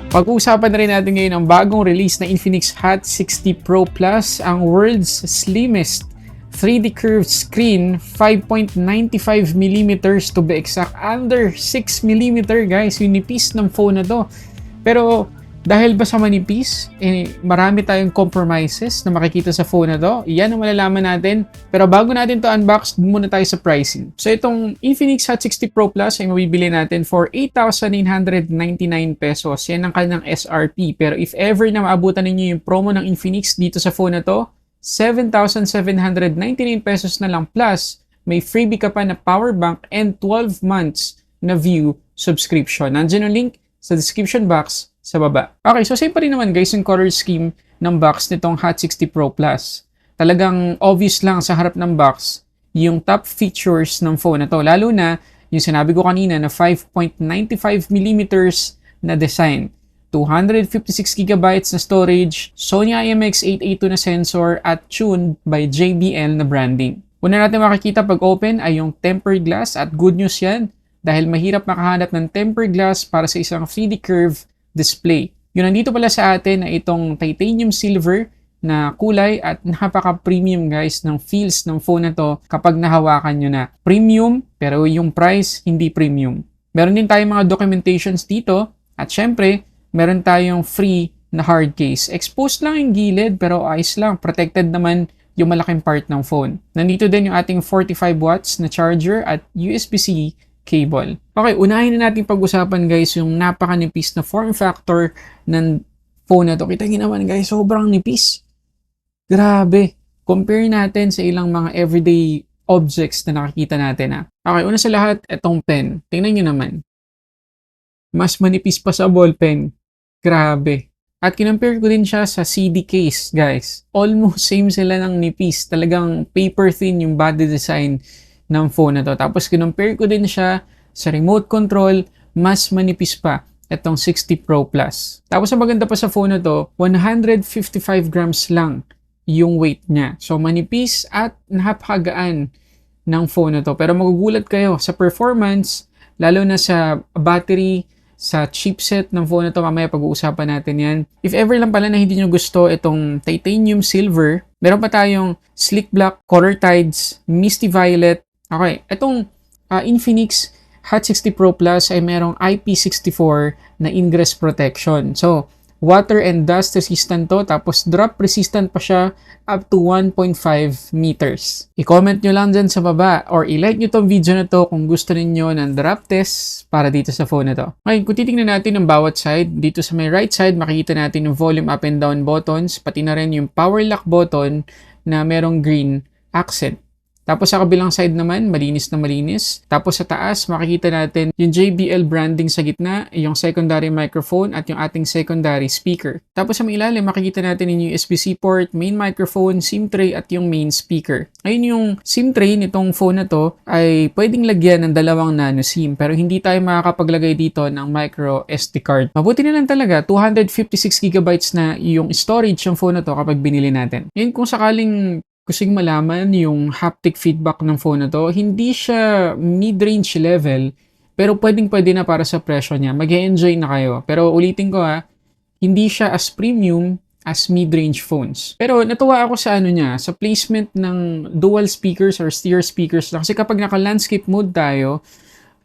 Pag-uusapan na rin natin ngayon ang bagong release na Infinix Hot 60 Pro Plus, ang world's slimmest 3D curved screen, 5.95mm to be exact, under 6mm guys, yung nipis ng phone na to. Pero dahil ba sa manipis, marami tayong compromises na makikita sa phone na to. Iyan ang malalaman natin. Pero bago natin to unbox, muna tayo sa pricing. So itong Infinix Hot 60 Pro Plus ay mabibili natin for 8,999 pesos. Yan ang kanilang SRP. Pero if ever na maabutan ninyo yung promo ng Infinix dito sa phone na to, 7,799 pesos na lang, plus may freebie ka pa na power bank and 12 months na view subscription. Nandiyan ang link sa description box sa baba. Okay, so same pa rin naman guys yung color scheme ng box nitong Hot 60 Pro Plus. Talagang obvious lang sa harap ng box yung top features ng phone na to. Lalo na yung sinabi ko kanina na 5.95mm na design. 256GB na storage, Sony IMX882 na sensor at tuned by JBL na branding. Una natin makikita pag open ay yung tempered glass at good news yan dahil mahirap makahanap ng tempered glass para sa isang 3D curve display. Yun, nandito pala sa atin na itong titanium silver na kulay at napaka-premium guys ng feels ng phone na to kapag nahawakan nyo na. Premium pero yung price hindi premium. Meron din tayong mga documentations dito at syempre meron tayong free na hard case. Exposed lang yung gilid pero ayos lang. Protected naman yung malaking part ng phone. Nandito din yung ating 45 watts na charger at USB-C cable. Okay, unahin na natin pag-usapan guys yung napakanipis na form factor ng phone na to. Kita nyo naman guys, sobrang nipis. Grabe. Compare natin sa ilang mga everyday objects na nakikita natin. Okay, una sa lahat, itong pen. Tingnan nyo naman. Mas manipis pa sa ballpen. Grabe. At kinompare ko din siya sa CD case, guys. Almost same sila ng nipis. Talagang paper thin yung body design ng phone na to. Tapos kinompare ko din siya sa remote control, mas manipis pa itong 60 Pro Plus. Tapos ang maganda pa sa phone na to, 155 grams lang yung weight niya. So manipis at napakagaan ng phone na to. Pero magugulat kayo sa performance, lalo na sa battery, sa chipset ng phone na to, mamaya pag-uusapan natin yan. If ever lang pala na hindi nyo gusto itong titanium silver, meron pa tayong sleek black, color tides, misty violet. Okay, itong Infinix Hot 60 Pro Plus ay merong IP64 na ingress protection. So, water and dust resistant to, tapos drop resistant pa siya up to 1.5 meters. I-comment nyo lang dyan sa baba or i-like nyo tong video na to kung gusto niyo ng drop test para dito sa phone na to. Okay, kung titingnan natin ang bawat side, dito sa may right side, makikita natin yung volume up and down buttons, pati na rin yung power lock button na merong green accent. Tapos sa kabilang side naman, malinis na malinis. Tapos sa taas, makikita natin yung JBL branding sa gitna, yung secondary microphone at yung ating secondary speaker. Tapos sa may ilalim, makikita natin yung USB-C port, main microphone, SIM tray at yung main speaker. Ngayon yung SIM tray nitong phone na to ay pwedeng lagyan ng dalawang nano SIM pero hindi tayo makakapaglagay dito ng micro SD card. Mabuti na lang talaga, 256GB na yung storage ng phone na to kapag binili natin. Ngayon kung sakaling kusing malaman yung haptic feedback ng phone na to, hindi siya mid-range level, pero pwedeng-pwede na para sa presyo niya. Mag-e-enjoy na kayo. Pero ulitin ko hindi siya as premium as mid-range phones. Pero natuwa ako sa niya, sa placement ng dual speakers or stereo speakers lang. Kasi kapag naka-landscape mode tayo,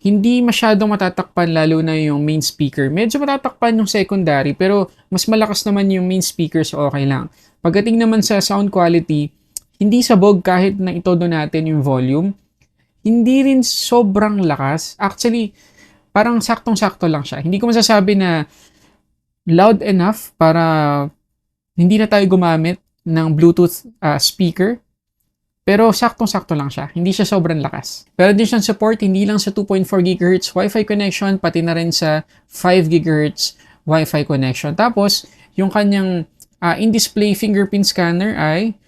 hindi masyadong matatakpan lalo na yung main speaker. Medyo matatakpan yung secondary, pero mas malakas naman yung main speakers, okay lang. Pagdating naman sa sound quality, hindi sabog kahit na itodo natin yung volume. Hindi rin sobrang lakas. Actually, parang saktong-sakto lang siya. Hindi ko masasabi na loud enough para hindi na tayo gumamit ng Bluetooth speaker. Pero saktong-sakto lang siya. Hindi siya sobrang lakas. Pero din siyang support hindi lang sa 2.4 GHz Wi-Fi connection, pati na rin sa 5 GHz Wi-Fi connection. Tapos, yung kanyang in-display fingerprint scanner ay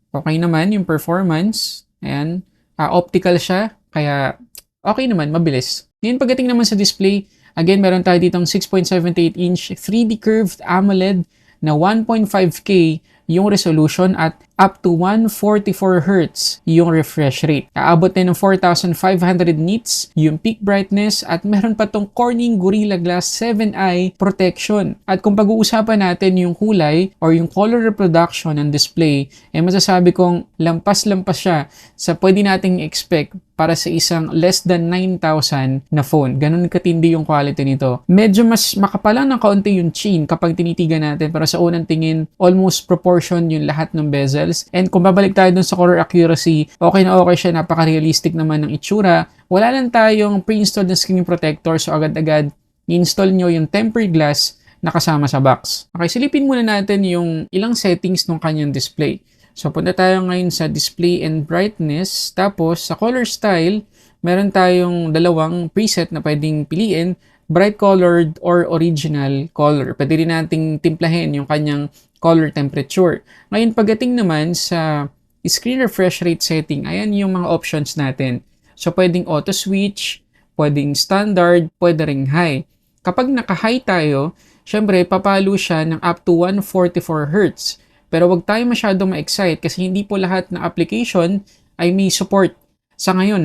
okay naman yung performance. Ayan. Optical siya. Kaya okay naman, mabilis. Ngayon pagdating naman sa display, again, meron tayo ditong 6.78-inch 3D curved AMOLED na 1.5K yung resolution at up to 144 Hz yung refresh rate. Aabot din ng 4,500 nits yung peak brightness at meron pa tong Corning Gorilla Glass 7i protection. At kung pag-uusapan natin yung kulay or yung color reproduction ng display, masasabi kong lampas-lampas siya sa pwede nating expect para sa isang less than 9,000 na phone. Ganun katindi yung quality nito. Medyo mas makapalang ng kaunti yung chin kapag tinitigan natin, pero sa unang tingin, almost proportion yung lahat ng bezels. And kung babalik tayo dun sa color accuracy, okay na okay siya, napaka-realistic naman ng itsura. Wala lang tayong pre-installed na screen protector, so agad-agad i-install nyo yung tempered glass na kasama sa box. Okay, silipin muna natin yung ilang settings ng kanyang display. So, punta tayo ngayon sa display and brightness. Tapos, sa color style, meron tayong dalawang preset na pwedeng piliin, bright colored or original color. Pwede rin nating timplahin yung kanyang color temperature. Ngayon, pagdating naman sa screen refresh rate setting, ayan yung mga options natin. So, pwedeng auto switch, pwedeng standard, pwede ring high. Kapag naka-high tayo, syempre, papalo siya ng up to 144 Hz. Pero wag tayo masyadong ma-excite kasi hindi po lahat ng application ay may support. Sa ngayon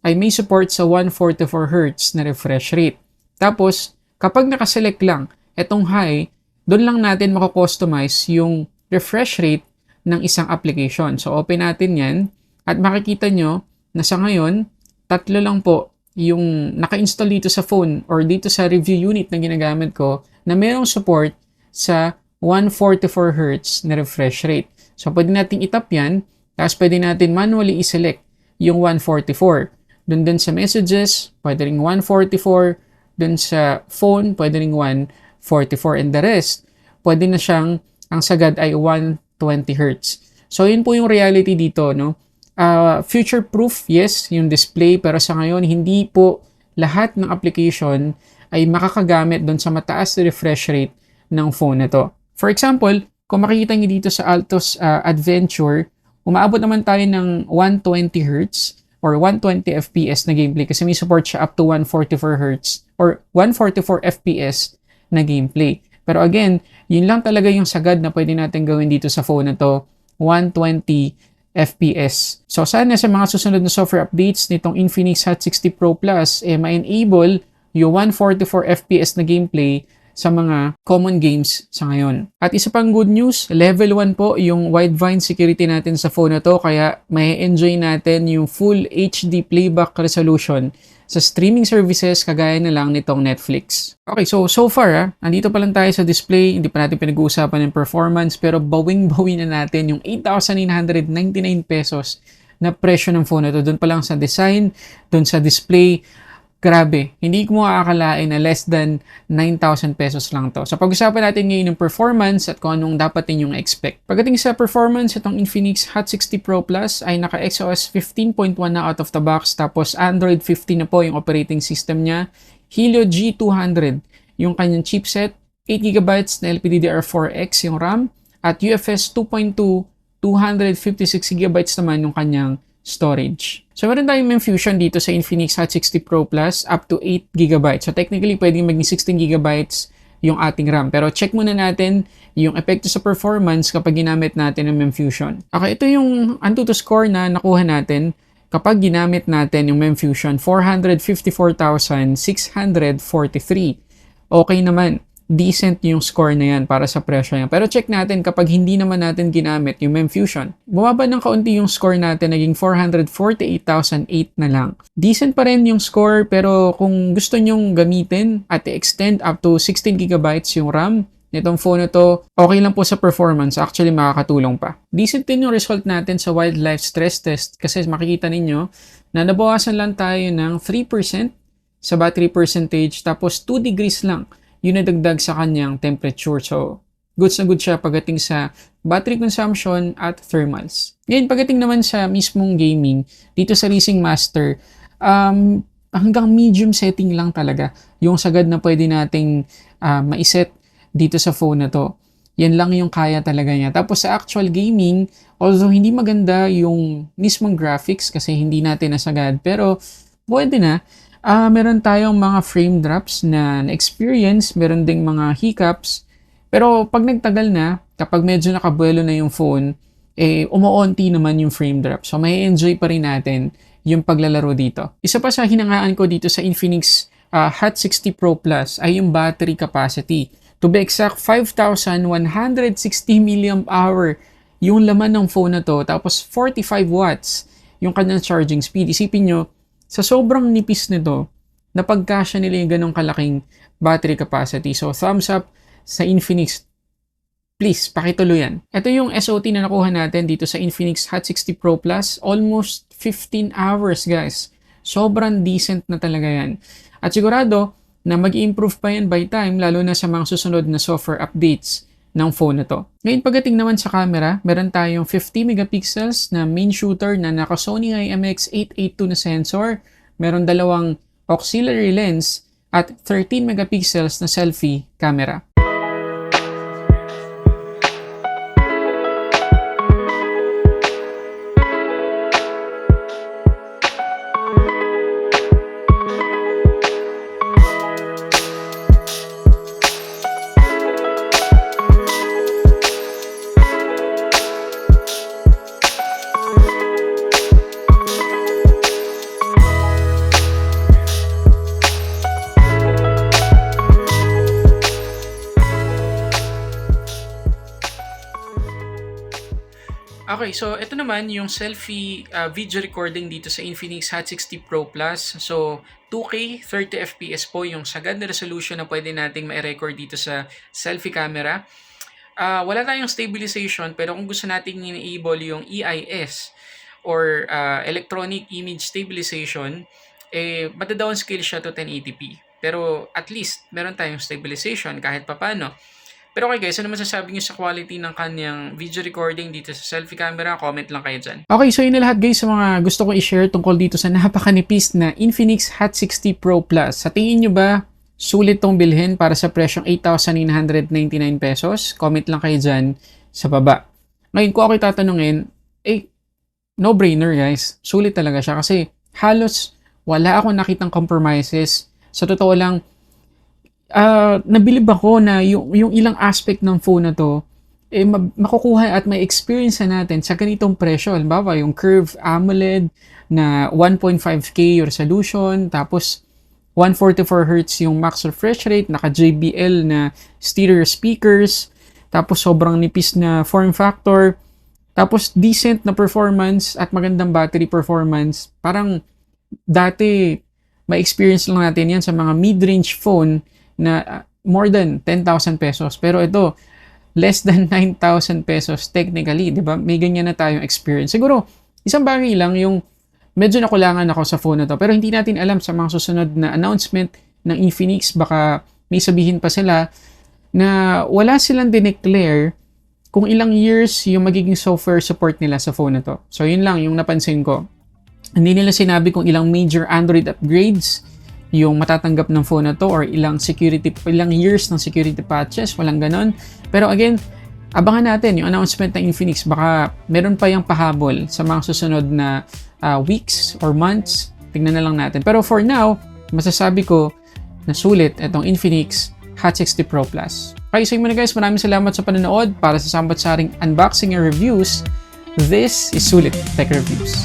ay may support sa 144 Hz na refresh rate. Tapos, kapag nakaselect lang itong high, doon lang natin mako-customize yung refresh rate ng isang application. So, open natin yan at makikita nyo na sa ngayon, 3 lang po yung naka-install dito sa phone or dito sa review unit na ginagamit ko na mayroong support sa 144 Hz na refresh rate. So, pwede natin itap yan, tapos pwede natin manually i-select yung 144. Doon din sa messages, pwede ring 144. Doon sa phone, pwede ring 144. And the rest, pwede na siyang, ang sagad ay 120 Hz. So, yun po yung reality dito, no? Future-proof, yes, yung display, pero sa ngayon, hindi po lahat ng application ay makakagamit doon sa mataas na refresh rate ng phone na to. For example, kung makikita niyo dito sa Altos Adventure, umaabot naman tayo ng 120 Hz or 120 FPS na gameplay kasi may support siya up to 144 Hz or 144 FPS na gameplay. Pero again, yun lang talaga yung sagad na pwede natin gawin dito sa phone na to, 120 FPS. So sana sa mga susunod na software updates nitong Infinix Hot 60 Pro Plus, ma-enable yung 144 FPS na gameplay sa mga common games sa ngayon. At isa pang good news, level 1 po yung Widevine security natin sa phone na to, kaya may enjoy natin yung full HD playback resolution sa streaming services kagaya na lang nitong Netflix. Okay, so far, andito pa lang tayo sa display, hindi pa natin pinag-uusapan ng performance, pero bawing-bawi na natin yung 8,999 pesos na presyo ng phone na to. Doon pa lang sa design, doon sa display, grabe, hindi ko makakalain na less than 9,000 pesos lang to. So pag-usapan natin ngayon ng performance at kung anong dapat ninyong expect. Pagdating sa performance, itong Infinix Hot 60 Pro Plus ay naka XOS 15.1 na out of the box, tapos Android 15 na po yung operating system niya. Helio G200 yung kanyang chipset, 8GB na LPDDR4X yung RAM, at UFS 2.2, 256GB naman yung kanyang storage. So, meron tayong MEMfusion dito sa Infinix Hot 60 Pro Plus up to 8GB. So, technically, pwedeng maging 16GB yung ating RAM. Pero check muna natin yung epekto sa performance kapag ginamit natin ng MEMfusion. Okay, ito yung Antutu score na nakuha natin kapag ginamit natin yung MEMfusion, 454,643. Okay naman. Decent yung score na yan para sa presyo yan. Pero check natin kapag hindi naman natin ginamit yung MEMfusion. Bumaba ng kaunti yung score natin, naging 448,008 na lang. Decent pa rin yung score, pero kung gusto nyong gamitin at i-extend up to 16GB yung RAM nitong phone na to, okay lang po sa performance. Actually, makakatulong pa. Decent din yung result natin sa wildlife stress test kasi makikita ninyo na nabawasan lang tayo ng 3% sa battery percentage, tapos 2 degrees lang yun nadagdag sa kanyang temperature. So, goods na good siya pagdating sa battery consumption at thermals. Ngayon, pagdating naman sa mismong gaming, dito sa Racing Master, hanggang medium setting lang talaga yung sagad na pwede nating maiset dito sa phone na to. Yan lang yung kaya talaga niya. Tapos sa actual gaming, although hindi maganda yung mismong graphics kasi hindi natin nasagad, pero pwede na. Meron tayong mga frame drops na experience, meron ding mga hiccups. Pero pag nagtagal na, kapag medyo nakabuelo na yung phone, umuunti naman yung frame drop. So, may enjoy pa rin natin yung paglalaro dito. Isa pa sa hinangaan ko dito sa Infinix Hot 60 Pro Plus ay yung battery capacity. To be exact, 5,160 mAh yung laman ng phone na to, tapos 45 watts yung kanyang charging speed. Isipin nyo, sa sobrang nipis nito, napagkasya nila yung ganong kalaking battery capacity. So, thumbs up sa Infinix. Please, pakituluyan. Ito yung SOT na nakuha natin dito sa Infinix Hot 60 Pro Plus. Almost 15 hours, guys. Sobrang decent na talaga yan. At sigurado na mag-improve pa yan by time, lalo na sa mga susunod na software updates ng phone na to. Ngayon, pagdating naman sa camera, meron tayong 50 megapixels na main shooter na naka Sony IMX882 na sensor. Meron dalawang auxiliary lens at 13 megapixels na selfie camera. Okay, so ito naman yung selfie video recording dito sa Infinix Hot 60 Pro Plus. So, 2K 30fps po yung sagad na resolution na pwede nating ma-record dito sa selfie camera. Wala tayong stabilization, pero kung gusto nating i-enable yung EIS or Electronic Image Stabilization, mata-downscale siya to 1080p. Pero at least, meron tayong stabilization kahit papano. Pero okay guys, ano masasabi niyo sa quality ng kanyang video recording dito sa selfie camera? Comment lang kayo dyan. Okay, so yun na lahat guys sa mga gusto ko i-share tungkol dito sa napakanipis na Infinix Hot 60 Pro Plus. Sa tingin nyo ba, sulit tong bilhin para sa presyong 8,999 pesos? Comment lang kayo dyan sa baba. Ngayon, kung ako tatanungin, no-brainer guys. Sulit talaga siya kasi halos wala akong nakitang compromises. Sa totoo lang, nabilib ako na yung ilang aspect ng phone na to makukuha at may experience na natin sa ganitong presyo. Halimbawa, yung curved AMOLED na 1.5K resolution, tapos 144Hz yung max refresh rate, naka JBL na stereo speakers, tapos sobrang nipis na form factor, tapos decent na performance at magandang battery performance. Parang dati may experience lang natin yan sa mga mid-range phone na more than 10,000 pesos. Pero ito, less than 9,000 pesos technically, di ba? May ganyan na tayong experience. Siguro, isang bagay lang yung medyo nakulangan ako sa phone na to. Pero hindi natin alam sa mga susunod na announcement ng Infinix. Baka may sabihin pa sila na wala silang dineclare kung ilang years yung magiging software support nila sa phone na to. So, yun lang yung napansin ko. Hindi nila sinabi kung ilang major Android upgrades yung matatanggap ng phone na to or ilang years ng security patches, walang ganon. Pero again, abangan natin yung announcement ng Infinix, baka meron pa yung pahabol sa mga susunod na weeks or months. Tingnan na lang natin. Pero for now, masasabi ko na sulit itong Infinix Hot 60 Pro Plus. Okay, so yun muna guys, maraming salamat sa panonood para sa sambat-saring unboxing and reviews. This is Sulit Tech Reviews.